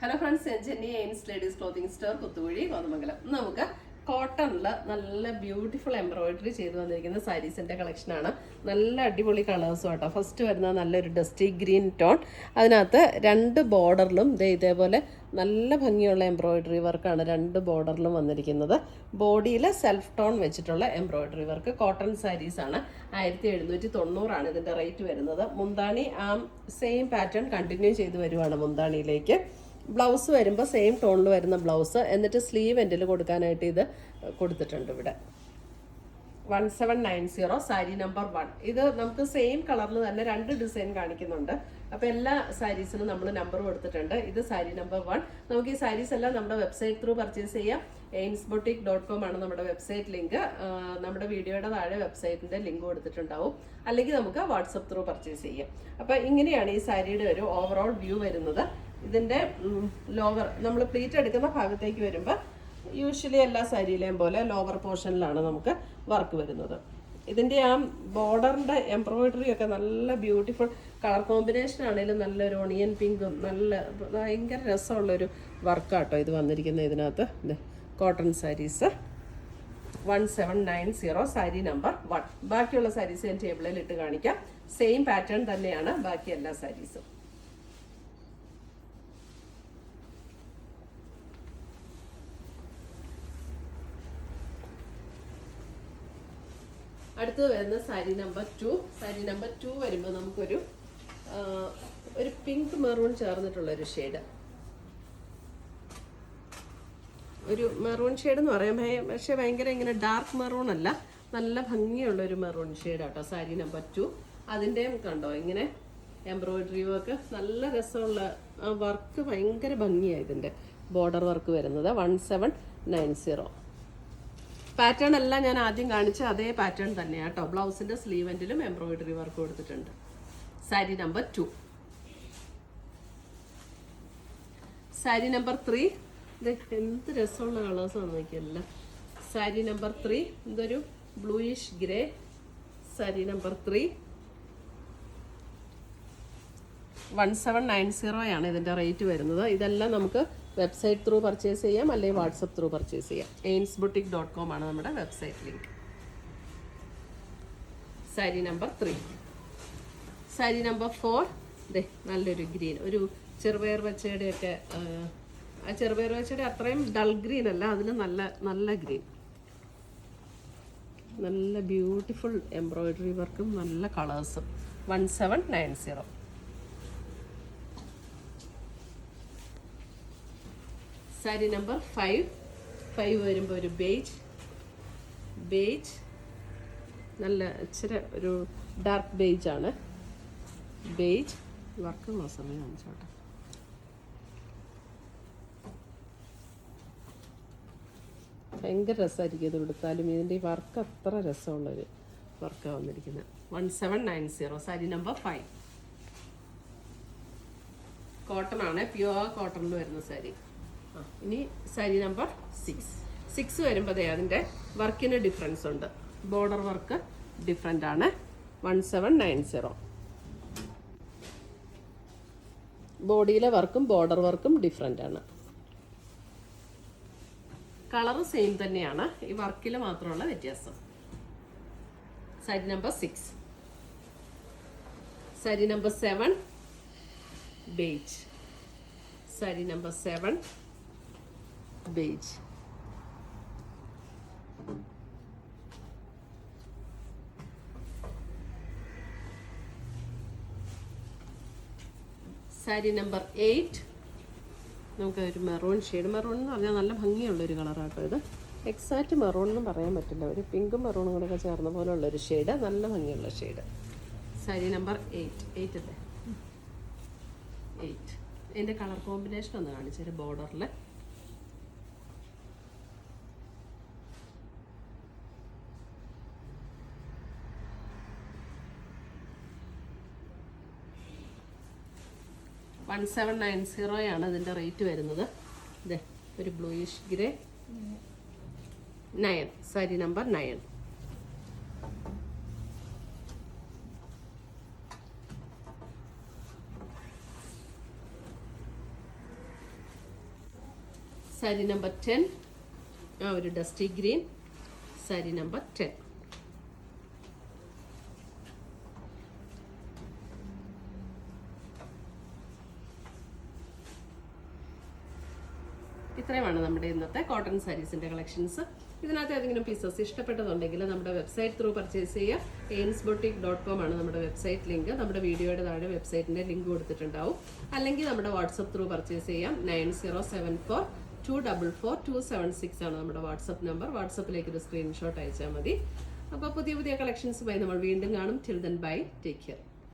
Hello friends, ഞാൻ Jenny എയിൻസ് ladies clothing store Kuthukuzhi Kothamangalam. നമുക്ക് കോട്ടണിൽ നല്ല ബ്യൂട്ടിഫുൾ എംബ്രോയിഡറി ചെയ്ത് വന്നിരിക്കുന്ന സാരീസിൻ്റെ കളക്ഷനാണ്. നല്ല അടിപൊളി കളേഴ്സും കേട്ടോ. ഫസ്റ്റ് വരുന്ന നല്ലൊരു ഡസ്റ്റി ഗ്രീൻ ടോൺ, അതിനകത്ത് രണ്ട് ബോർഡറിലും ഇതേപോലെ നല്ല ഭംഗിയുള്ള എംബ്രോയിഡറി വർക്കാണ് രണ്ട് ബോർഡറിലും വന്നിരിക്കുന്നത്. ബോഡിയിൽ സെൽഫ് ടോൺ വെച്ചിട്ടുള്ള എംബ്രോയിഡറി വർക്ക്. കോട്ടൺ സാരീസാണ്. 1790 ഇതിൻ്റെ റേറ്റ് വരുന്നത്. മുന്താണി ആ സെയിം പാറ്റേൺ കണ്ടിന്യൂ ചെയ്ത് വരുവാണ് മുന്താണിയിലേക്ക്. ബ്ലൗസ് വരുമ്പോൾ സെയിം ടോണിൽ വരുന്ന ബ്ലൗസ്, എന്നിട്ട് സ്ലീവ് എൻഡിൽ കൊടുക്കാനായിട്ട് ഇത് കൊടുത്തിട്ടുണ്ട് ഇവിടെ. 1790 സാരി നമ്പർ 1. ഇത് നമുക്ക് സെയിം കളറിൽ തന്നെ രണ്ട് ഡിസൈൻ കാണിക്കുന്നുണ്ട്. അപ്പോൾ എല്ലാ സാരീസിനും നമ്മൾ നമ്പർ കൊടുത്തിട്ടുണ്ട്. ഇത് സാരി നമ്പർ 1. നമുക്ക് ഈ സാരീസ് എല്ലാം നമ്മുടെ വെബ്സൈറ്റ് ത്രൂ പർച്ചേസ് ചെയ്യാം. ainsboutique.com ആണ് നമ്മുടെ വെബ്സൈറ്റ് ലിങ്ക്. നമ്മുടെ വീഡിയോയുടെ താഴെ വെബ്സൈറ്റിൻ്റെ ലിങ്ക് കൊടുത്തിട്ടുണ്ടാവും. അല്ലെങ്കിൽ നമുക്ക് വാട്സപ്പ് ത്രൂ പർച്ചേസ് ചെയ്യാം. അപ്പോൾ ഇങ്ങനെയാണ് ഈ സാരിയുടെ ഒരു ഓവറോൾ വ്യൂ വരുന്നത്. ഇതിൻ്റെ ലോവർ നമ്മൾ പ്ലീറ്റ് എടുക്കുന്ന ഭാഗത്തേക്ക് വരുമ്പോൾ യൂഷ്വലി എല്ലാ സാരിയിലെയും പോലെ ലോവർ പോർഷനിലാണ് നമുക്ക് വർക്ക് വരുന്നത്. ഇതിൻ്റെ ആ ബോർഡറിൻ്റെ എംബ്രോയിഡറി ഒക്കെ നല്ല ബ്യൂട്ടിഫുൾ കളർ കോമ്പിനേഷൻ ആണെങ്കിലും നല്ലൊരു ഓണിയൻ പിങ്കും നല്ല ഭയങ്കര രസമുള്ളൊരു വർക്കാട്ടോ ഇത് വന്നിരിക്കുന്നത് ഇതിനകത്ത്. Cotton saris 1790 sari number 1. ബാക്കിയുള്ള സാരീസ് ഞാൻ ടേബിളിൽ ഇട്ട് കാണിക്കാം. സെയിം പാറ്റേൺ തന്നെയാണ് ബാക്കി എല്ലാ സാരീസും. അടുത്തത് വരുന്ന സാരി നമ്പർ 2. സാരി നമ്പർ 2 വരുമ്പോൾ നമുക്കൊരു പിങ്ക് മെറൂൺ ചേർന്നിട്ടുള്ളൊരു ഷെയ്ഡ്. ഒരു മെറൂൺ ഷെയ്ഡ് എന്ന് പറയാം, പക്ഷേ ഭയങ്കര ഇങ്ങനെ ഡാർക്ക് മെറൂൺ അല്ല, നല്ല ഭംഗിയുള്ളൊരു മെറൂൺ ഷെയ്ഡ് കേട്ടോ സാരി നമ്പർ 2. അതിൻ്റെയും കണ്ടോ ഇങ്ങനെ എംബ്രോയിഡറി വർക്ക്, നല്ല രസമുള്ള വർക്ക്, ഭയങ്കര ഭംഗിയാണ് ഇതിൻ്റെ ബോർഡർ വർക്ക് വരുന്നത്. 1790. പാറ്റേൺ എല്ലാം ഞാൻ ആദ്യം കാണിച്ച അതേ പാറ്റേൺ തന്നെയാണ് കേട്ടോ. ബ്ലൗസിൻ്റെ സ്ലീവ് എൻഡിലും എംബ്രോയിഡറി വർക്ക് കൊടുത്തിട്ടുണ്ട്. സാരി നമ്പർ 2. സാരി നമ്പർ 3. ഇത് എന്ത് രസമുള്ള കളേഴ്സാണ് നോക്കിയല്ല. സാരി നമ്പർ 3 ഇതൊരു ബ്ലൂയിഷ് ഗ്രേ. സാരി നമ്പർ 3 1790 ഇതിൻ്റെ റേറ്റ് വരുന്നത്. ഇതെല്ലാം നമുക്ക് വെബ്സൈറ്റ് ത്രൂ പർച്ചേസ് ചെയ്യാം, അല്ലെങ്കിൽ വാട്സപ്പ് ത്രൂ പർച്ചേസ് ചെയ്യാം. ainsboutique.com ആണ് നമ്മുടെ website link. Sari number 3. Sari number 4 നല്ലൊരു ഗ്രീൻ, ഒരു ചെറുപയർ പച്ചയുടെയൊക്കെ, ആ ചെറുപയർ പച്ചയുടെ അത്രയും ഡൾ ഗ്രീൻ അല്ല, അതിന് നല്ല നല്ല ഗ്രീൻ. നല്ല ബ്യൂട്ടിഫുൾ എംബ്രോയിഡറി വർക്കും നല്ല കളേഴ്സും. 1790. സാരി നമ്പർ 5 വരുമ്പോൾ ഒരു ബേജ് നല്ല ഇച്ചിരി ഒരു ഡാർക്ക് ബേജ് ആണ്. ബേജ് വർക്കുള്ള സമയം കാണിച്ചോട്ടെ. ഭയങ്കര രസമായിരിക്കും ഇത് എടുത്താലും. ഇതിൻ്റെ ഈ വർക്ക് അത്ര രസമുള്ളൊരു വർക്കാണ് വന്നിരിക്കുന്നത്. 1790 സാരി നമ്പർ 5. കോട്ടൺ ആണ്, പ്യുവർ കോട്ടണിൽ വരുന്ന സാരി. ഇനി സാരി നമ്പർ 6 വരുമ്പോൾ അതിൻ്റെ വർക്കിന് ഡിഫറൻസ് ഉണ്ട്. ബോർഡർ വർക്ക് ഡിഫറെൻ്റ് ആണ്. 1790. ബോഡിയിലെ വർക്കും ബോർഡർ വർക്കും ഡിഫറെൻ്റ് ആണ്. കളറ് സെയിം തന്നെയാണ്, ഈ വർക്കിൽ മാത്രമുള്ള വ്യത്യാസം. Sari number 6. Sari number 7 beige. Sari number 7 beige. Sari number 8 നമുക്ക് ഒരു മെറൂൺ ഷെയ്ഡ്. മെറൂൺ എന്ന് പറഞ്ഞാൽ നല്ല ഭംഗിയുള്ളൊരു കളറാട്ടോ ഇത്. എക്സാക്റ്റ് മെറൂൺ എന്ന് പറയാൻ പറ്റില്ല, ഒരു പിങ്കും മെറൂണും കൂടെ ചേർന്ന പോലെ ഉള്ളൊരു ഷെയ്ഡ്, നല്ല ഭംഗിയുള്ള ഷെയ്ഡ്. സാരി നമ്പർ 8 അല്ലേ? 8. ഇതിൻ്റെ കളർ കോമ്പിനേഷൻ ഒന്ന് കാണിച്ചൊരു ബോർഡറിൽ. $1790 ഇതിൻ്റെ റേറ്റ് വരുന്നത്. ഇതേ ഒരു bluish grey 9. Sari number 9. Sari number 10, ആ ഒരു ഡസ്റ്റി ഗ്രീൻ, സാരി നമ്പർ 10. ഇത്രയുമാണ് നമ്മുടെ ഇന്നത്തെ കോട്ടൺ സാരീസിന്റെ കളക്ഷൻസ്. ഇതിനകത്ത് ഏതെങ്കിലും പീസസ് ഇഷ്ടപ്പെട്ടതുണ്ടെങ്കിൽ നമ്മുടെ വെബ്സൈറ്റ് ത്രൂ പർച്ചേസ് ചെയ്യുക. ainsboutique.com ആണ് നമ്മുടെ വെബ്സൈറ്റ് ലിങ്ക്. നമ്മുടെ വീഡിയോയുടെ താഴെ വെബ്സൈറ്റിന്റെ ലിങ്ക് കൊടുത്തിട്ടുണ്ടാവും. അല്ലെങ്കിൽ നമ്മുടെ വാട്സപ്പ് ത്രൂ പർച്ചേസ് ചെയ്യാം. 9074244276 ആണ് നമ്മുടെ വാട്സപ്പ് നമ്പർ. വാട്സപ്പിലേക്ക് ഒരു സ്ക്രീൻഷോട്ട് അയച്ചാൽ മതി. അപ്പോൾ പുതിയ പുതിയ കളക്ഷൻസുമായി നമ്മൾ വീണ്ടും കാണും. Till then bye, take care.